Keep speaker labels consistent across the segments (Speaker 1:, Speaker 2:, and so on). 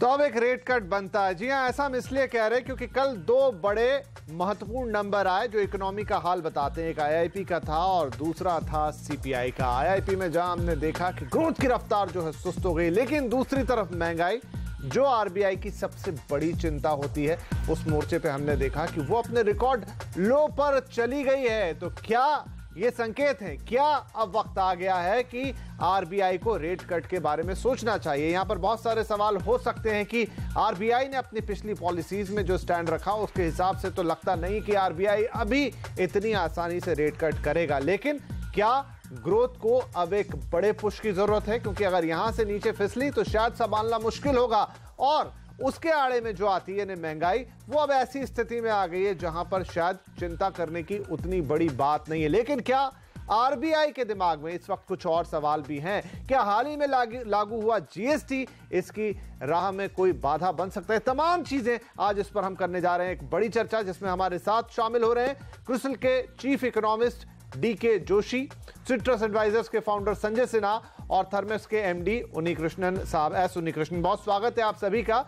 Speaker 1: तो अब एक रेट कट बनता है। जी हाँ, ऐसा हम इसलिए कह रहे हैं क्योंकि कल दो बड़े महत्वपूर्ण नंबर आए जो इकोनॉमी का हाल बताते हैं। एक आईआईपी का था और दूसरा था सीपीआई का। आईआईपी में जहां हमने देखा कि ग्रोथ की रफ्तार जो है सुस्त हो गई, लेकिन दूसरी तरफ महंगाई जो आरबीआई की सबसे बड़ी चिंता होती है, उस मोर्चे पे हमने देखा कि वो अपने रिकॉर्ड लो पर चली गई है। तो क्या ये संकेत है, क्या अब वक्त आ गया है कि आरबीआई को रेट कट के बारे में सोचना चाहिए? यहां पर बहुत सारे सवाल हो सकते हैं कि आरबीआई ने अपनी पिछली पॉलिसीज में जो स्टैंड रखा उसके हिसाब से तो लगता नहीं कि आरबीआई अभी इतनी आसानी से रेट कट करेगा। लेकिन क्या ग्रोथ को अब एक बड़े पुश की जरूरत है? क्योंकि अगर यहां से नीचे फिसली तो शायद संभालना मुश्किल होगा। और उसके आड़े में जो आती है महंगाई, वो अब ऐसी स्थिति में आ गई है जहां पर शायद चिंता करने की उतनी बड़ी बात नहीं है। लेकिन क्या आरबीआई के दिमाग में इस वक्त कुछ और सवाल भी हैं? क्या हाल ही में लागू हुआ जीएसटी इसकी राह में कोई बाधा बन सकता है? तमाम चीजें आज इस पर हम करने जा रहे हैं। एक बड़ी चर्चा जिसमें हमारे साथ शामिल हो रहे हैं क्रिसिल के chief economist DK Joshi, citrus advisers के फाउंडर संजय सिन्हा और थर्मेस के एमडी उन्नीकृष्णन साहब। उन्नीकृष्णन, बहुत स्वागत है आप सभी का।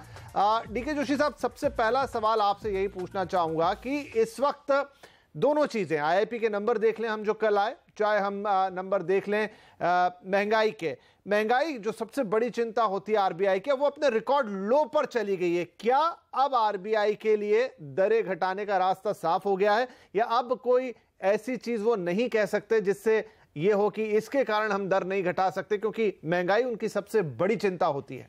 Speaker 1: डीके जोशी साहब, सबसे पहला सवाल आपसे यही पूछना चाहूंगा कि इस वक्त दोनों चीजें, आईआईपी के नंबर देख लें हम जो कल आए, चाहे हम नंबर देख लें महंगाई जो सबसे बड़ी चिंता होती है आरबीआई के, वो अपने रिकॉर्ड लो पर चली गई है। क्या अब आरबीआई के लिए दरें घटाने का रास्ता साफ हो गया है, या अब कोई ऐसी चीज वो नहीं कह सकते जिससे ये हो कि इसके कारण हम दर नहीं घटा सकते, क्योंकि महंगाई उनकी सबसे बड़ी चिंता होती है?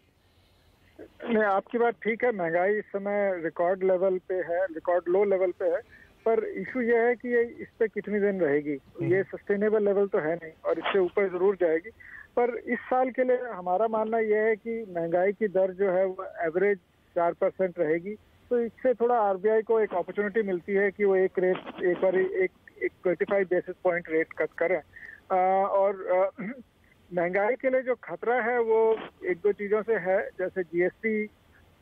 Speaker 2: नहीं, आपकी बात ठीक है। महंगाई इस समय रिकॉर्ड लेवल पे है, रिकॉर्ड लो लेवल पे है, पर इशू ये है कि ये इस पे कितनी दिन रहेगी। ये सस्टेनेबल लेवल तो है नहीं और इससे ऊपर जरूर जाएगी। पर इस साल के लिए हमारा मानना यह है कि महंगाई की दर जो है वो एवरेज 4% रहेगी। तो इससे थोड़ा आरबीआई को एक अपॉर्चुनिटी मिलती है कि वो एक 25 बेसिस पॉइंट रेट कट करें। और महंगाई के लिए जो खतरा है वो एक दो चीजों से है, जैसे जीएसटी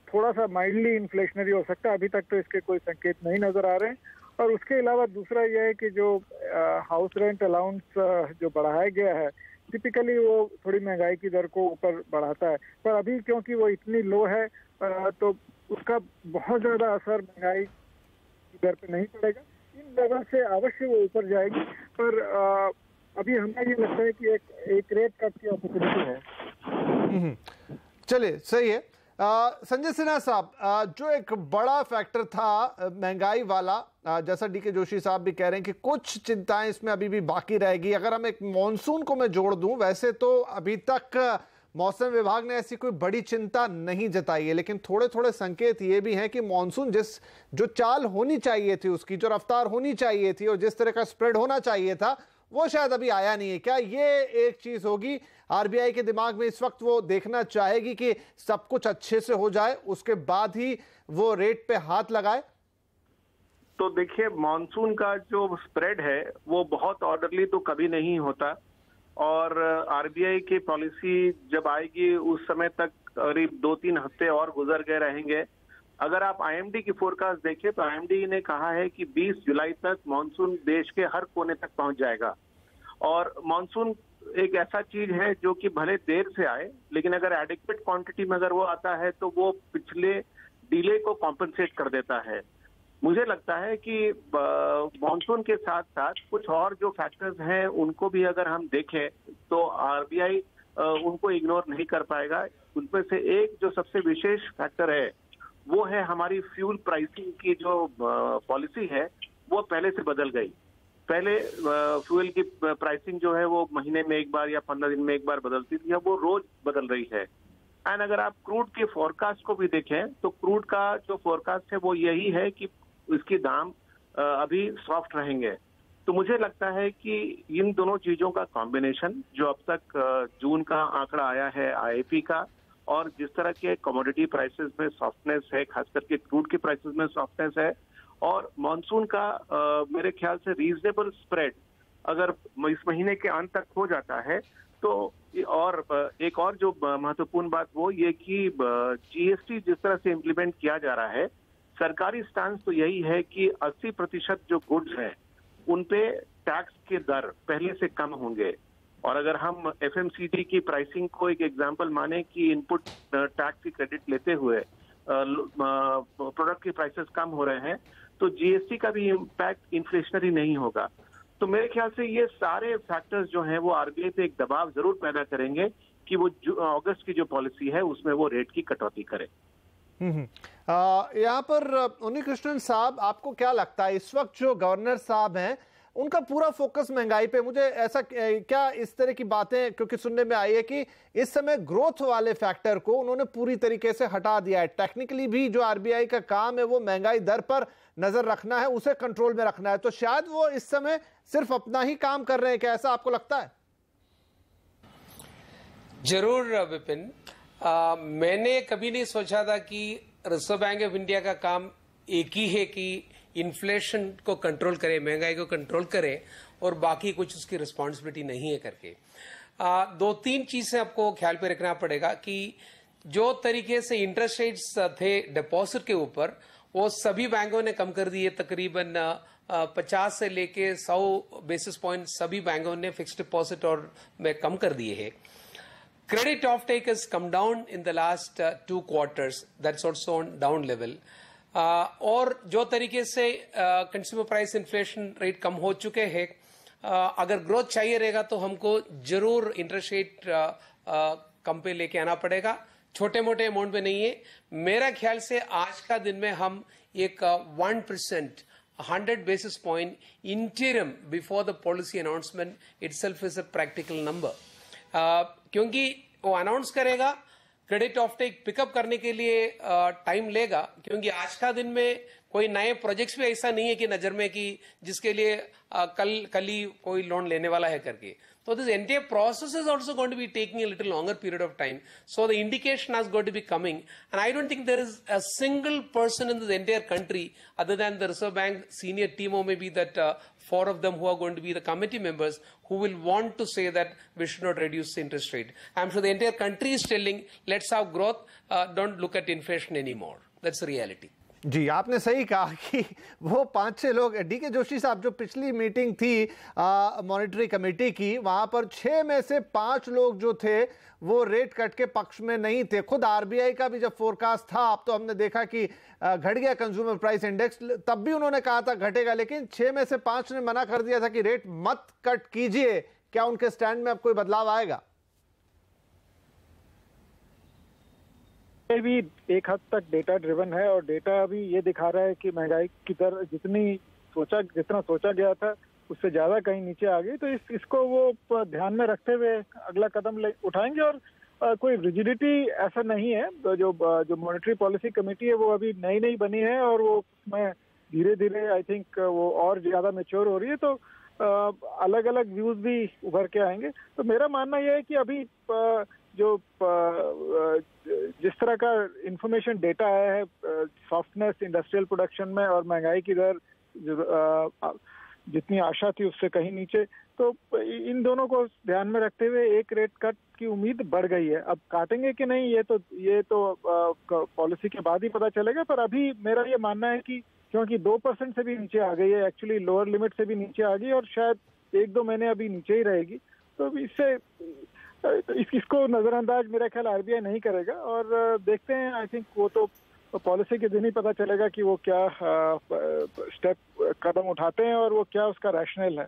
Speaker 2: थोड़ा सा माइल्डली इन्फ्लेशनरी हो सकता है। अभी तक तो इसके कोई संकेत नहीं नजर आ रहे हैं। और उसके अलावा दूसरा यह है कि जो हाउस रेंट अलाउंस जो बढ़ाया गया है, टिपिकली वो थोड़ी महंगाई की दर को ऊपर बढ़ाता है। पर अभी क्योंकि वो इतनी लो है तो उसका बहुत ज्यादा असर महंगाई की दर पे नहीं पड़ेगा। इन लेवल से अवश्य वो ऊपर जाएगी, पर अभी हमें ये लगता है कि एक रेट कट की अपॉर्चुनिटी है।
Speaker 1: चलिए, सही है। संजय सिन्हा साहब, जो एक बड़ा फैक्टर था महंगाई वाला, जैसा डीके जोशी साहब भी कह रहे हैं कि कुछ चिंताएं इसमें अभी भी बाकी रहेगी। अगर हम एक मॉनसून को मैं जोड़ दूं, वैसे तो अभी तक मौसम विभाग ने ऐसी कोई बड़ी चिंता नहीं जताई है, लेकिन थोड़े थोड़े संकेत ये भी हैं कि मॉनसून जो चाल होनी चाहिए थी, उसकी जो रफ्तार होनी चाहिए थी और जिस तरह का स्प्रेड होना चाहिए था, वो शायद अभी आया नहीं है। क्या ये एक चीज होगी आरबीआई के दिमाग में इस वक्त? वो देखना चाहेगी कि सब कुछ अच्छे से हो जाए, उसके बाद ही वो रेट पे हाथ लगाए?
Speaker 3: तो देखिए, मॉनसून का जो स्प्रेड है वो बहुत ऑर्डरली तो कभी नहीं होता, और आरबीआई की पॉलिसी जब आएगी उस समय तक करीब 2-3 हफ्ते और गुजर गए रहेंगे। अगर आप आईएमडी की फोरकास्ट देखें तो आईएमडी ने कहा है कि 20 जुलाई तक मॉनसून देश के हर कोने तक पहुंच जाएगा। और मॉनसून एक ऐसा चीज है जो कि भले देर से आए, लेकिन अगर एडिक्वेट क्वांटिटी में अगर वो आता है तो वो पिछले डिले को कॉम्पनसेट कर देता है। मुझे लगता है कि मॉनसून के साथ साथ कुछ और जो फैक्टर्स हैं उनको भी अगर हम देखें तो आरबीआई उनको इग्नोर नहीं कर पाएगा। उनमें से एक जो सबसे विशेष फैक्टर है वो है हमारी फ्यूल प्राइसिंग की जो पॉलिसी है वो पहले से बदल गई। पहले फ्यूल की प्राइसिंग जो है वो महीने में एक बार या 15 दिन में एक बार बदलती थी, अब वो रोज बदल रही है। एंड अगर आप क्रूड के फोरकास्ट को भी देखें तो क्रूड का जो फोरकास्ट है वो यही है कि इसके दाम अभी सॉफ्ट रहेंगे। तो मुझे लगता है कि इन दोनों चीजों का कॉम्बिनेशन, जो अब तक जून का आंकड़ा आया है आईआईपी का, और जिस तरह के कमोडिटी प्राइसेस में सॉफ्टनेस है, खास करके क्रूड के प्राइसेस में सॉफ्टनेस है, और मॉनसून का मेरे ख्याल से रीजनेबल स्प्रेड अगर इस महीने के अंत तक हो जाता है तो, और एक और जो महत्वपूर्ण बात वो ये कि जीएसटी जिस तरह से इम्प्लीमेंट किया जा रहा है, सरकारी स्टांस तो यही है कि 80% जो गुड्स हैं उन पे टैक्स के दर पहले से कम होंगे, और अगर हम FMCG की प्राइसिंग को एक एग्जांपल माने कि इनपुट टैक्स की क्रेडिट लेते हुए प्रोडक्ट की प्राइसेस कम हो रहे हैं, तो GST का भी इम्पैक्ट इन्फ्लेशनरी नहीं होगा। तो मेरे ख्याल से ये सारे फैक्टर्स जो हैं वो RBI पे एक दबाव जरूर पैदा करेंगे कि वो अगस्त की जो पॉलिसी है उसमें वो रेट की कटौती करे।
Speaker 1: यहाँ पर उन्नीकृष्णन साहब, आपको क्या लगता है इस वक्त जो गवर्नर साहब हैं उनका पूरा फोकस महंगाई पे, मुझे ऐसा क्या इस तरह की बातें क्योंकि सुनने में आई है कि इस समय ग्रोथ वाले फैक्टर को उन्होंने पूरी तरीके से हटा दिया है। टेक्निकली भी जो RBI का काम है वो महंगाई दर पर नजर रखना है, उसे कंट्रोल में रखना है, तो शायद वो इस समय सिर्फ अपना ही काम कर रहे हैं, क्या ऐसा आपको लगता है?
Speaker 4: जरूर विपिन, मैंने कभी नहीं सोचा था कि रिजर्व बैंक ऑफ इंडिया का काम एक ही है कि इन्फ्लेशन को कंट्रोल करे, महंगाई को कंट्रोल करे और बाकी कुछ उसकी रिस्पॉन्सिबिलिटी नहीं है करके। दो तीन चीजें आपको ख्याल पे रखना पड़ेगा कि जो तरीके से इंटरेस्ट रेट्स थे डिपॉजिट के ऊपर वो सभी बैंकों ने कम कर दिए, तकरीबन 50 से लेके 100 बेसिस पॉइंट सभी बैंकों ने फिक्स्ड डिपॉजिट और में कम कर दिए हैं। Credit offtake has come down in the last 2 quarters. That's also on down level. और जो तरीके से कंज्यूमर प्राइस इन्फ्लेशन रेट कम हो चुके हैं, अगर ग्रोथ चाहिए रहेगा तो हमको जरूर इंटरेस्ट रेट कम पे लेके आना पड़ेगा, छोटे मोटे अमाउंट में नहीं है। मेरा ख्याल से आज का दिन में हम एक 1% 100 basis point interim before the policy announcement itself is a practical number. क्योंकि वो अनाउंस करेगा, क्रेडिट ऑफटेक पिकअप करने के लिए टाइम लेगा, क्योंकि आज का दिन में कोई नए प्रोजेक्ट्स भी ऐसा नहीं है कि नजर में कि जिसके लिए कल ही कोई लोन लेने वाला है करके। So this entire process is also going to be taking a little longer period of time. So the indication is going to be coming. And I don't think there is a single person in this entire country other than the Reserve Bank senior team or maybe that 4 of them who are going to be the committee members who will want to say that we should not reduce the interest rate. I'm sure the entire country is telling, let's have growth, don't look at inflation anymore. That's the reality.
Speaker 1: जी, आपने सही कहा कि वो 5-6 लोग, DK Joshi साहब, जो पिछली meeting थी मॉनेटरी कमेटी की, वहां पर 6 में से 5 लोग जो थे वो रेट कट के पक्ष में नहीं थे। खुद RBI का भी जब फोरकास्ट था, अब तो हमने देखा कि घट गया कंज्यूमर प्राइस इंडेक्स, तब भी उन्होंने कहा था घटेगा, लेकिन 6 में से 5 ने मना कर दिया था कि रेट मत कट कीजिए। क्या उनके स्टैंड में अब कोई बदलाव आएगा?
Speaker 2: ये भी एक हद तक डेटा ड्रिवन है और डेटा अभी ये दिखा रहा है कि महंगाई की दर जितना सोचा गया था उससे ज्यादा कहीं नीचे आ गई। तो इसको वो ध्यान में रखते हुए अगला कदम उठाएंगे और कोई रिजिडिटी ऐसा नहीं है। जो मॉनेटरी पॉलिसी कमेटी है वो अभी नई बनी है और वो उसमें धीरे धीरे आई थिंक वो और ज्यादा मैच्योर हो रही है, तो अलग अलग व्यूज भी उभर के आएंगे। तो मेरा मानना यह है कि अभी जो जिस तरह का इंफॉर्मेशन डेटा आया है, सॉफ्टनेस इंडस्ट्रियल प्रोडक्शन में और महंगाई की दर जितनी आशा थी उससे कहीं नीचे, तो इन दोनों को ध्यान में रखते हुए एक रेट कट की उम्मीद बढ़ गई है। अब काटेंगे कि नहीं ये तो पॉलिसी के बाद ही पता चलेगा, पर अभी मेरा ये मानना है कि क्योंकि 2% से भी नीचे आ गई है, एक्चुअली लोअर लिमिट से भी नीचे आ गई और शायद 1-2 महीने अभी नीचे ही रहेगी, तो इससे इसको नजरअंदाज मेरा ख्याल RBI नहीं करेगा। और देखते हैं, आई थिंक वो तो पॉलिसी के दिन ही पता चलेगा कि वो क्या कदम उठाते हैं और वो क्या उसका रैशनल है।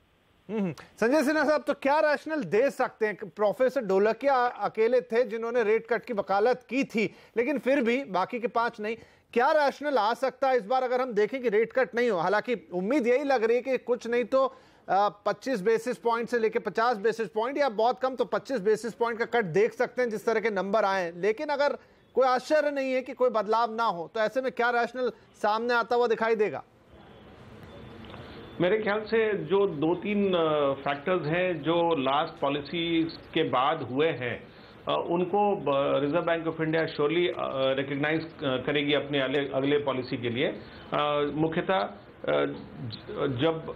Speaker 1: संजय सिन्हा साहब, तो क्या रैशनल दे सकते हैं? प्रोफेसर ढोलकिया अकेले थे जिन्होंने रेट कट की वकालत की थी, लेकिन फिर भी बाकी के 5 नहीं। क्या रैशनल आ सकता है इस बार अगर हम देखें कि रेट कट नहीं हो? हालांकि उम्मीद यही लग रही है कि कुछ नहीं तो 25 बेसिस पॉइंट से लेके 50 बेसिस पॉइंट या बहुत कम तो 25 बेसिस पॉइंट का कट देख सकते हैं जिस तरह के नंबर आए, लेकिन अगर कोई आश्चर्य नहीं है कि कोई बदलाव ना हो, तो ऐसे में क्या रैशनल सामने आता हुआ दिखाई देगा?
Speaker 3: मेरे ख्याल से जो 2-3 फैक्टर्स हैं जो लास्ट पॉलिसी के बाद हुए हैं, उनको Reserve Bank of India surely recognise करेगी अपने अगले पॉलिसी के लिए। मुख्यतः जब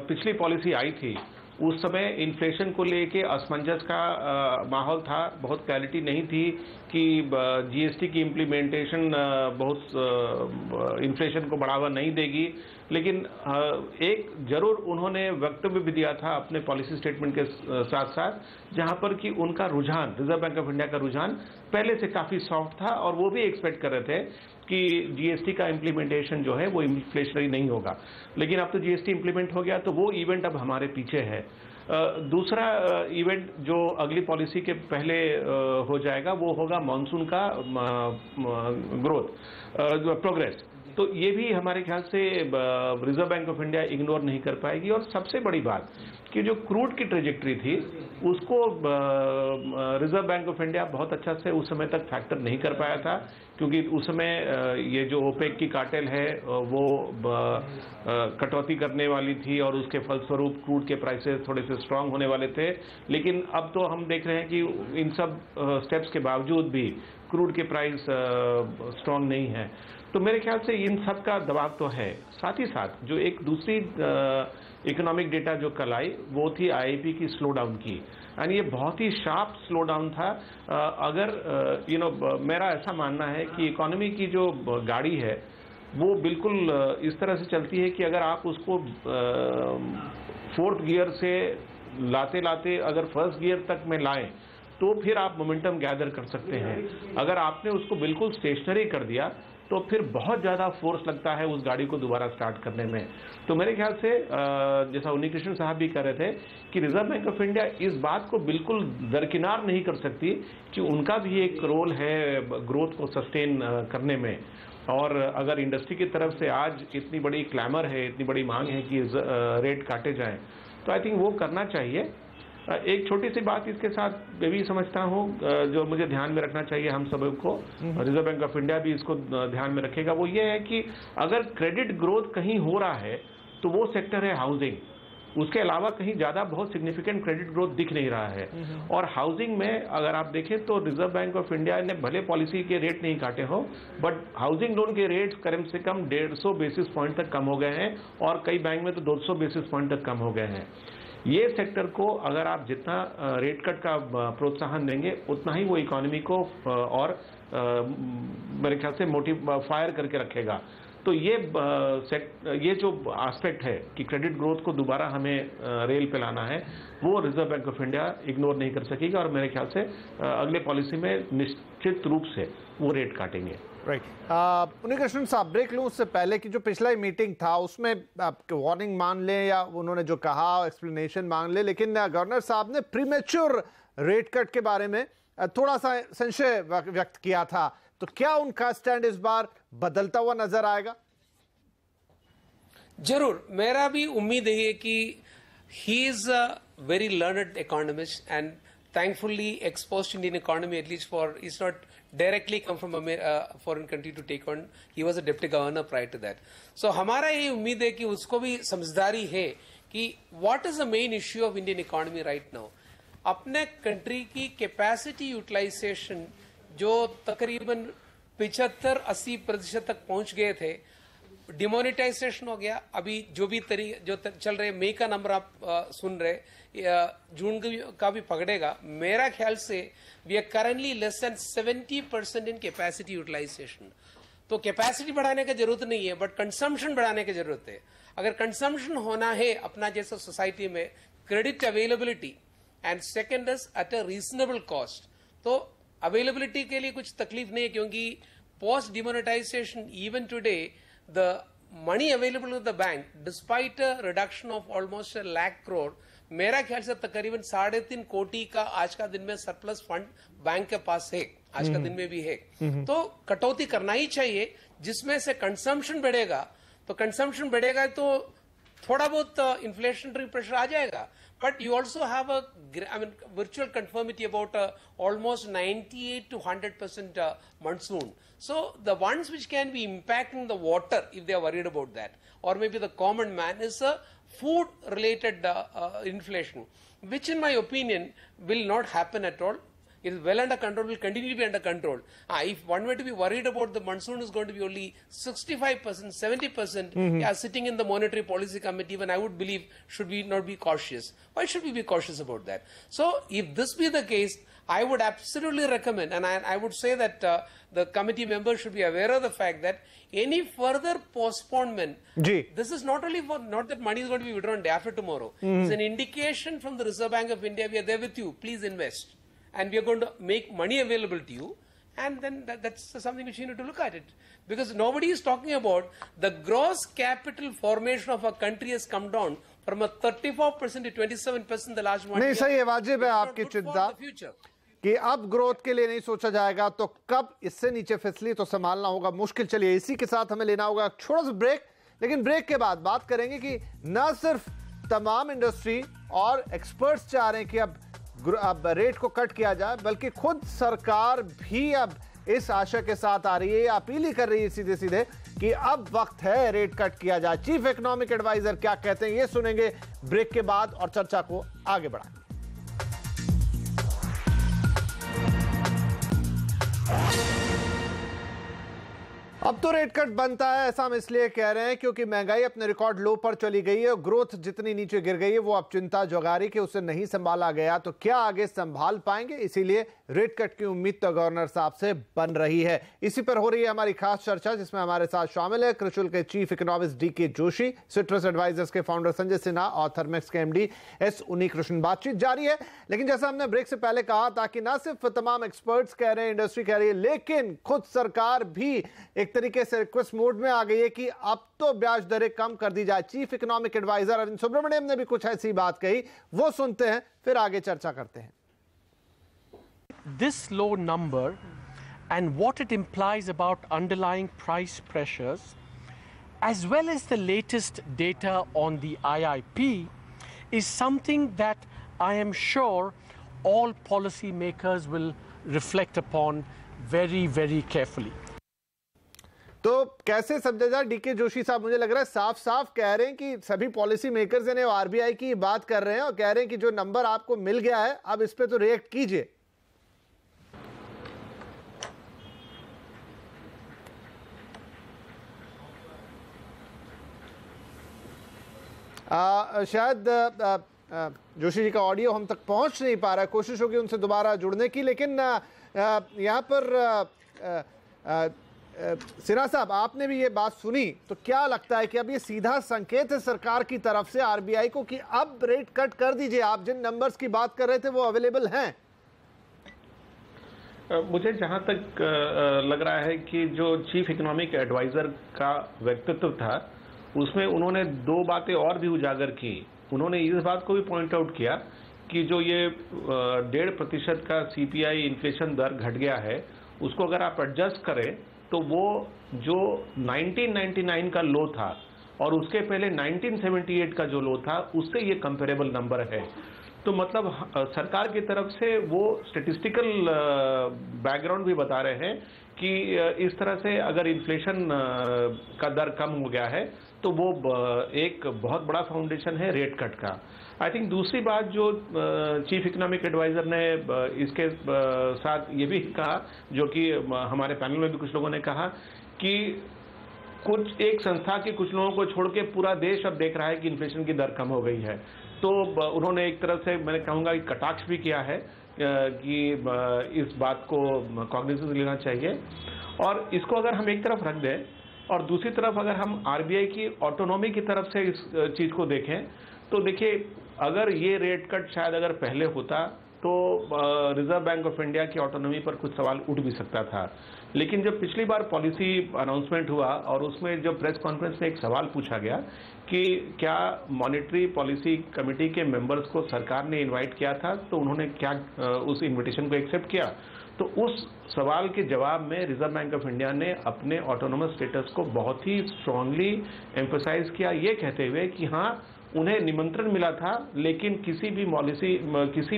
Speaker 3: पिछली पॉलिसी आई थी उस समय इन्फ्लेशन को लेके असमंजस का माहौल था, बहुत क्लैरिटी नहीं थी कि GST की इम्प्लीमेंटेशन बहुत इन्फ्लेशन को बढ़ावा नहीं देगी। लेकिन एक जरूर उन्होंने वक्तव्य भी दिया था अपने पॉलिसी स्टेटमेंट के साथ साथ, जहां पर कि उनका रुझान, रिजर्व बैंक ऑफ इंडिया का रुझान पहले से काफी सॉफ्ट था और वो भी एक्सपेक्ट कर रहे थे कि जीएसटी का इम्प्लीमेंटेशन जो है वो इन्फ्लेशनरी नहीं होगा। लेकिन अब तो जीएसटी इम्प्लीमेंट हो गया तो वो इवेंट अब हमारे पीछे है। दूसरा इवेंट जो अगली पॉलिसी के पहले हो जाएगा वो होगा मॉनसून का प्रोग्रेस। तो ये भी हमारे ख्याल से reserve Bank of India ignore नहीं कर पाएगी। और सबसे बड़ी बात कि जो क्रूड की ट्रेजेक्टरी थी उसको रिजर्व बैंक ऑफ इंडिया बहुत अच्छा से उस समय तक फैक्टर नहीं कर पाया था, क्योंकि उस समय ये जो ओपेक की कार्टेल है वो कटौती करने वाली थी और उसके फलस्वरूप क्रूड के प्राइसेस थोड़े से स्ट्रांग होने वाले थे। लेकिन अब तो हम देख रहे हैं कि इन सब स्टेप्स के बावजूद भी क्रूड के प्राइस स्ट्रांग नहीं है। तो मेरे ख्याल से इन सब का दबाव तो है। साथ ही साथ जो एक दूसरी इकोनॉमिक डेटा जो कल आई वो थी आईआईपी की स्लो डाउन की, यानी ये बहुत ही शार्प स्लो डाउन था। अगर मेरा ऐसा मानना है कि इकोनॉमी की जो गाड़ी है वो बिल्कुल इस तरह से चलती है कि अगर आप उसको फोर्थ गियर से लाते लाते अगर फर्स्ट गियर तक में लाएं तो फिर आप मोमेंटम गैदर कर सकते हैं। अगर आपने उसको बिल्कुल स्टेशनरी कर दिया तो फिर बहुत ज़्यादा फोर्स लगता है उस गाड़ी को दोबारा स्टार्ट करने में। तो मेरे ख्याल से जैसा उन्नीकृष्ण साहब भी कह रहे थे कि रिजर्व बैंक ऑफ इंडिया इस बात को बिल्कुल दरकिनार नहीं कर सकती कि उनका भी एक रोल है ग्रोथ को सस्टेन करने में। और अगर इंडस्ट्री की तरफ से आज इतनी बड़ी क्लैमर है, इतनी बड़ी मांग है कि रेट काटे जाएं, तो आई थिंक वो करना चाहिए। एक छोटी सी बात इसके साथ मैं भी समझता हूँ जो मुझे ध्यान में रखना चाहिए हम सब को, रिजर्व बैंक ऑफ इंडिया भी इसको ध्यान में रखेगा, वो ये है कि अगर क्रेडिट ग्रोथ कहीं हो रहा है तो वो सेक्टर है हाउसिंग। उसके अलावा कहीं ज्यादा बहुत सिग्निफिकेंट क्रेडिट ग्रोथ दिख नहीं रहा है। और हाउसिंग में अगर आप देखें तो रिजर्व बैंक ऑफ इंडिया ने भले पॉलिसी के रेट नहीं काटे हो, बट हाउसिंग लोन के रेट्स कम से कम 150 बेसिस पॉइंट तक कम हो गए हैं और कई बैंक में तो 200 बेसिस पॉइंट तक कम हो गए हैं। ये सेक्टर को अगर आप जितना रेट कट का प्रोत्साहन देंगे उतना ही वो इकोनॉमी को और मेरे ख्याल से फायर करके रखेगा। तो ये जो एस्पेक्ट है कि क्रेडिट ग्रोथ को दोबारा हमें रेल पे लाना है वो reserve Bank of India ignore नहीं कर सकेगा और मेरे ख्याल से अगले पॉलिसी में निश्चित रूप से वो रेट काटेंगे।
Speaker 1: राइट। उन्नीकृष्णन साहब, ब्रेक लूं उससे पहले कि जो पिछला मीटिंग था उसमें वार्निंग मान लें या उन्होंने जो कहा एक्सप्लेनेशन मांग ले, लेकिन गवर्नर साहब ने प्रीमेच्योर रेट कट के बारे में थोड़ा सा संशय व्यक्त किया था। तो क्या उनका स्टैंड इस बार बदलता हुआ नजर आएगा?
Speaker 4: जरूर, मेरा भी उम्मीद है कि he is a very learned economist and thankfully exposed Indian economy, at least for, he's not directly come from a foreign country to take on, he was a deputy governor prior to that. So हमारा ये उम्मीद है कि उसको भी समझदारी है कि what is the main issue of Indian economy right now. अपने कंट्री की कैपेसिटी यूटिलाइजेशन जो तकरीबन 75-80% तक पहुंच गए थे, डिमोनेटाइजेशन हो गया। अभी जो भी जो चल रहे मई का नंबर आप सुन रहे, जून का भी पकड़ेगा। मेरा ख्याल से we are currently less than 70% in capacity utilisation. तो कैपेसिटी बढ़ाने की जरूरत नहीं है, बट कंजम्पशन बढ़ाने की जरूरत है। अगर कंजम्पशन होना है अपना जैसा सोसाइटी में, credit availability and second is at a reasonable cost. तो अवेलेबिलिटी के लिए कुछ तकलीफ नहीं है, क्योंकि post demonetisation even today the money available with the bank despite a reduction of almost 1 lakh crore, मेरा ख्याल से तकरीबन 3.5 कोटी का आज का दिन में सरप्लस फंड बैंक के पास है, आज का दिन में भी है। तो कटौती करना ही चाहिए, जिसमें से कंजम्पशन बढ़ेगा। तो कंजम्पशन बढ़ेगा तो थोड़ा बहुत इन्फ्लेशनरी प्रेशर आ जाएगा, but you also have virtual conformity about almost 98 to 100% monsoon. So the ones which can be impacting the water, if they are worried about that, or maybe the common man, is a food-related inflation, which in my opinion will not happen at all. It is well under control, will continue to be under control. If one were to be worried about the monsoon is going to be only 65%, 70%, sitting in the Monetary Policy Committee, even I would believe, should we not be cautious? Why should we be cautious about that? So if this be the case, I would absolutely recommend, and I would say that the committee members should be aware of the fact that any further postponement, this is not only for, not that money is going to be withdrawn day after tomorrow, it's an indication from the Reserve Bank of India, we are there with you, please invest. And we are going to make money available to you, and then that's something which you need to look at it. Because nobody is talking about the gross capital formation of a country has come down from a 34% to 27% in the last 1 year.
Speaker 1: नहीं, सही है, वाजिब है आपकी चिंता कि अब growth के लिए नहीं सोचा जाएगा तो कब इससे नीचे फिसली तो संभालना होगा मुश्किल। चलिए इसी के साथ हमें लेना होगा छोटा सा ब्रेक, लेकिन ब्रेक के बाद बात करेंगे कि न सिर्फ तमाम इंडस्ट्री और एक्सपर्ट्स चाह रहे हैं कि अब रेट को कट किया जाए, बल्कि खुद सरकार भी अब इस आशा के साथ आ रही है, अपील ही कर रही है सीधे सीधे कि अब वक्त है रेट कट किया जाए। चीफ इकोनॉमिक एडवाइजर क्या कहते हैं ये सुनेंगे ब्रेक के बाद और चर्चा को आगे बढ़ाएंगे। अब तो रेट कट बनता है, ऐसा हम इसलिए कह रहे हैं क्योंकि महंगाई अपने रिकॉर्ड लो पर चली गई है और ग्रोथ जितनी नीचे गिर गई है वो अब चिंता जगा रही कि उसे नहीं संभाला गया तो क्या आगे संभाल पाएंगे, इसीलिए रेट कट की उम्मीद तो गवर्नर साहब से बन रही है। इसी पर हो रही है हमारी खास चर्चा, जिसमें हमारे साथ शामिल है क्रिशुल के chief economist DK Joshi, citrus advisers के फाउंडर संजय सिन्हा और थर्मेक्स के एमडी एस उन्नीकृष्णन। बातचीत जारी है, लेकिन जैसा हमने ब्रेक से पहले कहा था कि ना सिर्फ तमाम एक्सपर्ट्स कह रहे हैं, इंडस्ट्री कह रही है, लेकिन खुद सरकार भी एक तरीके से रिक्वेस्ट मोड में आ गई है कि अब तो ब्याज दरें कम कर दी जाए। Chief economic adviser Arvind Subramanian ने भी कुछ ऐसी बात कही, वो सुनते हैं फिर आगे चर्चा करते हैं।
Speaker 5: This low number and what it implies about underlying price pressures, as well as the latest data on the IIP, is something that I am sure all policy makers will reflect upon very, very carefully.
Speaker 1: तो कैसे समझा जाए DK Joshi साहब, मुझे लग रहा है साफ साफ कह रहे हैं कि सभी पॉलिसी मेकर्स ने आरबीआई की बात कर रहे हैं और कह रहे हैं कि जो नंबर आपको मिल गया है अब इस पे तो रिएक्ट कीजिए। शायद जोशी जी का ऑडियो हम तक पहुंच नहीं पा रहा है, कोशिश होगी उनसे दोबारा जुड़ने की, लेकिन यहाँ पर सिन्हा साहब आपने भी ये बात सुनी तो क्या लगता है कि अब ये सीधा संकेत है सरकार की तरफ से आरबीआई को कि अब रेट कट कर दीजिए, आप जिन नंबर्स की बात कर रहे थे वो अवेलेबल हैं?
Speaker 3: मुझे जहां तक लग रहा है कि जो चीफ इकोनॉमिक एडवाइजर का व्यक्तित्व था उसमें उन्होंने दो बातें और भी उजागर की। उन्होंने इस बात को भी पॉइंट आउट किया कि जो ये 1.5% का सीपीआई इन्फ्लेशन दर घट गया है उसको अगर आप एडजस्ट करें तो वो जो 1999 का लो था और उसके पहले 1978 का जो लो था उससे ये कंपेरेबल नंबर है। तो मतलब सरकार की तरफ से वो स्टैटिस्टिकल बैकग्राउंड भी बता रहे हैं कि इस तरह से अगर इन्फ्लेशन का दर कम हो गया है तो वो एक बहुत बड़ा फाउंडेशन है रेट कट का। आई थिंक दूसरी बात जो चीफ इकोनॉमिक एडवाइजर ने इसके साथ ये भी कहा, जो कि हमारे पैनल में भी कुछ लोगों ने कहा, कि कुछ एक संस्था के कुछ लोगों को छोड़ के पूरा देश अब देख रहा है कि इन्फ्लेशन की दर कम हो गई है। तो उन्होंने एक तरह से मैं कहूँगा कि कटाक्ष भी किया है कि इस बात को कॉग्निजेंस लेना चाहिए। और इसको अगर हम एक तरफ रख दें और दूसरी तरफ अगर हम आरबीआई की ऑटोनॉमी की तरफ से इस चीज़ को देखें तो देखिए, अगर ये रेट कट शायद अगर पहले होता तो रिजर्व बैंक ऑफ इंडिया की ऑटोनॉमी पर कुछ सवाल उठ भी सकता था। लेकिन जब पिछली बार पॉलिसी अनाउंसमेंट हुआ और उसमें जो प्रेस कॉन्फ्रेंस में एक सवाल पूछा गया कि क्या मॉनेटरी पॉलिसी कमेटी के मेंबर्स को सरकार ने इनवाइट किया था, तो उन्होंने क्या उस इनविटेशन को एक्सेप्ट किया, तो उस सवाल के जवाब में रिजर्व बैंक ऑफ इंडिया ने अपने ऑटोनोमस स्टेटस को बहुत ही स्ट्रांगली एम्फसाइज किया, ये कहते हुए कि हाँ उन्हें निमंत्रण मिला था लेकिन किसी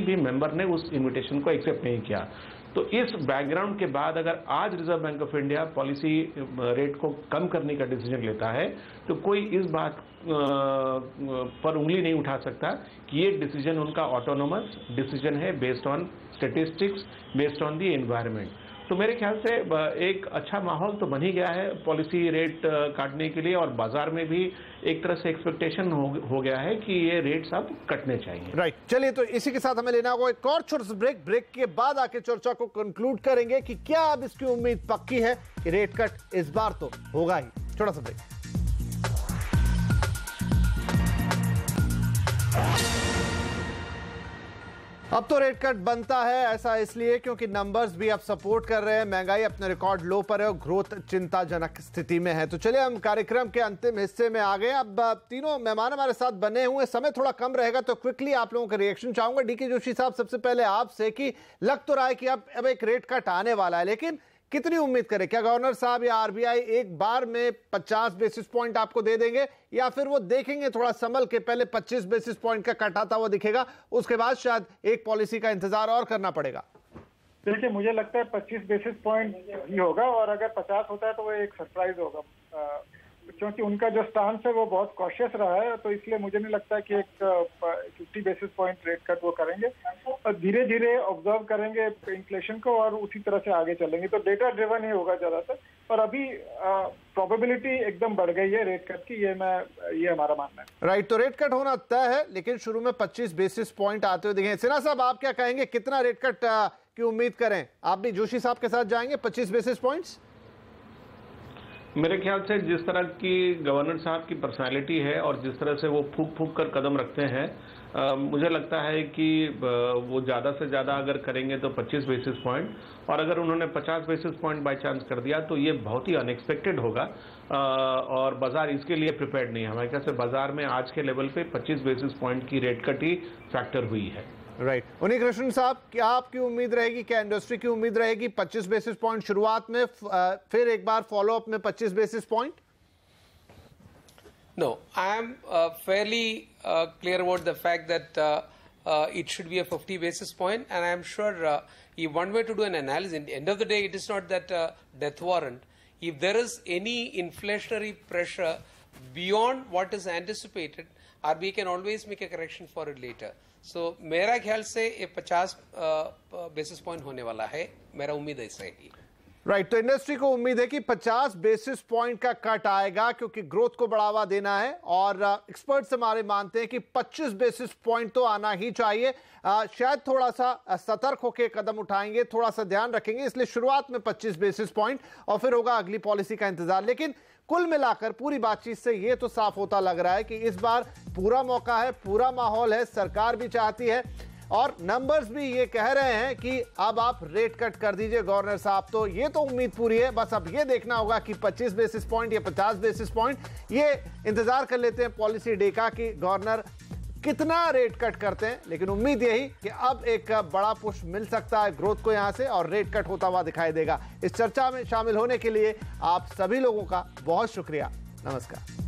Speaker 3: भी मेंबर ने उस इनविटेशन को एक्सेप्ट नहीं किया। तो इस बैकग्राउंड के बाद अगर आज reserve Bank of India policy rate को कम करने का डिसीजन लेता है तो कोई इस बात पर उंगली नहीं उठा सकता कि ये डिसीजन उनका ऑटोनोमस डिसीजन है based on statistics, based on the environment. तो मेरे ख्याल से एक अच्छा माहौल तो बन ही गया है पॉलिसी रेट काटने के लिए, और बाजार में भी एक तरह से एक्सपेक्टेशन हो गया है कि ये रेट्स अब कटने चाहिए।
Speaker 1: राइट, चलिए तो इसी के साथ हमें लेना होगा एक और छोटा सा ब्रेक के बाद आके चर्चा को कंक्लूड करेंगे कि क्या अब इसकी उम्मीद पक्की है कि रेट कट इस बार तो होगा ही। छोटा सा ब्रेक। अब तो रेट कट बनता है, ऐसा इसलिए क्योंकि नंबर्स भी अब सपोर्ट कर रहे हैं, महंगाई अपने रिकॉर्ड लो पर है और ग्रोथ चिंताजनक स्थिति में है। तो चलिए हम कार्यक्रम के अंतिम हिस्से में आ गए। अब तीनों मेहमान हमारे साथ बने हुए, समय थोड़ा कम रहेगा तो क्विकली आप लोगों का रिएक्शन चाहूंगा। डीके जोशी साहब, सबसे पहले आपसे कि लग तो रहा है कि अब एक रेट कट आने वाला है, लेकिन कितनी उम्मीद करें? क्या गवर्नर साहब या आरबीआई एक बार में 50 बेसिस पॉइंट आपको दे देंगे, या फिर वो देखेंगे थोड़ा संभल के, पहले 25 बेसिस पॉइंट का कट आता हुआ दिखेगा, उसके बाद शायद एक पॉलिसी का इंतजार और करना पड़ेगा?
Speaker 2: देखिए, मुझे लगता है 25 बेसिस पॉइंट ही होगा, और अगर 50 होता है तो वो एक सरप्राइज होगा, क्योंकि उनका जो स्टांस है वो बहुत कॉशियस रहा है। तो इसलिए मुझे नहीं लगता कि एक 50 बेसिस पॉइंट रेट कट वो करेंगे, और धीरे धीरे ऑब्जर्व करेंगे इन्फ्लेशन को और उसी तरह से आगे चलेंगे। तो डेटा ड्रिवन ही होगा ज्यादातर, और अभी प्रोबेबिलिटी एकदम बढ़ गई है रेट कट की, ये हमारा मानना है।
Speaker 1: राइट, तो रेट कट होना तय है, लेकिन शुरू में 25 बेसिस पॉइंट आते हुए दिखे। सिन्हा साहब, आप क्या कहेंगे, कितना रेट कट की उम्मीद करें? आप भी जोशी साहब के साथ जाएंगे 25 बेसिस पॉइंट्स?
Speaker 3: मेरे ख्याल से जिस तरह की गवर्नर साहब की पर्सनालिटी है और जिस तरह से वो फूक फूक कर कदम रखते हैं, मुझे लगता है कि वो ज़्यादा से ज़्यादा अगर करेंगे तो 25 बेसिस पॉइंट, और अगर उन्होंने 50 बेसिस पॉइंट बाय चांस कर दिया तो ये बहुत ही अनएक्सपेक्टेड होगा, और बाजार इसके लिए प्रिपेयर्ड नहीं है। हमारे ख्याल से बाजार में आज के लेवल पे 25 बेसिस पॉइंट की रेट कट ही फैक्टर हुई है।
Speaker 1: राइट, उन्हीं कृष्ण साहब, क्या आपकी उम्मीद रहेगी, क्या इंडस्ट्री की उम्मीद रहेगी 25 बेसिस पॉइंट शुरुआत में, फिर एक बार फॉलो अप में 25 basis point?
Speaker 4: No, I am fairly clear about the fact that it should be a 50 basis point, and I am sure if one way to do an analysis, at the end of the day, it is not that death warrant. If there is any inflationary pressure beyond what is anticipated, RBI can always make a correction for it later. So मेरा ख्याल से ये 50 basis point होने वाला है, मेरा उम्मीद ऐसा है।
Speaker 1: राइट, तो इंडस्ट्री को उम्मीद है कि 50 बेसिस पॉइंट का कट आएगा, क्योंकि ग्रोथ को बढ़ावा देना है, और एक्सपर्ट्स हमारे मानते हैं कि 25 बेसिस पॉइंट तो आना ही चाहिए। शायद थोड़ा सा सतर्क होकर कदम उठाएंगे, थोड़ा सा ध्यान रखेंगे, इसलिए शुरुआत में 25 बेसिस पॉइंट और फिर होगा अगली पॉलिसी का इंतजार। लेकिन कुल मिलाकर पूरी बातचीत से ये तो साफ होता लग रहा है कि इस बार पूरा मौका है, पूरा माहौल है, सरकार भी चाहती है और नंबर्स भी ये कह रहे हैं कि अब आप रेट कट कर दीजिए गवर्नर साहब। तो ये तो उम्मीद पूरी है, बस अब ये देखना होगा कि 25 बेसिस पॉइंट या 50 बेसिस पॉइंट, ये इंतजार कर लेते हैं पॉलिसी डे का कि गवर्नर कितना रेट कट करते हैं। लेकिन उम्मीद यही कि अब एक बड़ा पुश मिल सकता है ग्रोथ को यहां से और रेट कट होता हुआ दिखाई देगा। इस चर्चा में शामिल होने के लिए आप सभी लोगों का बहुत शुक्रिया। नमस्कार।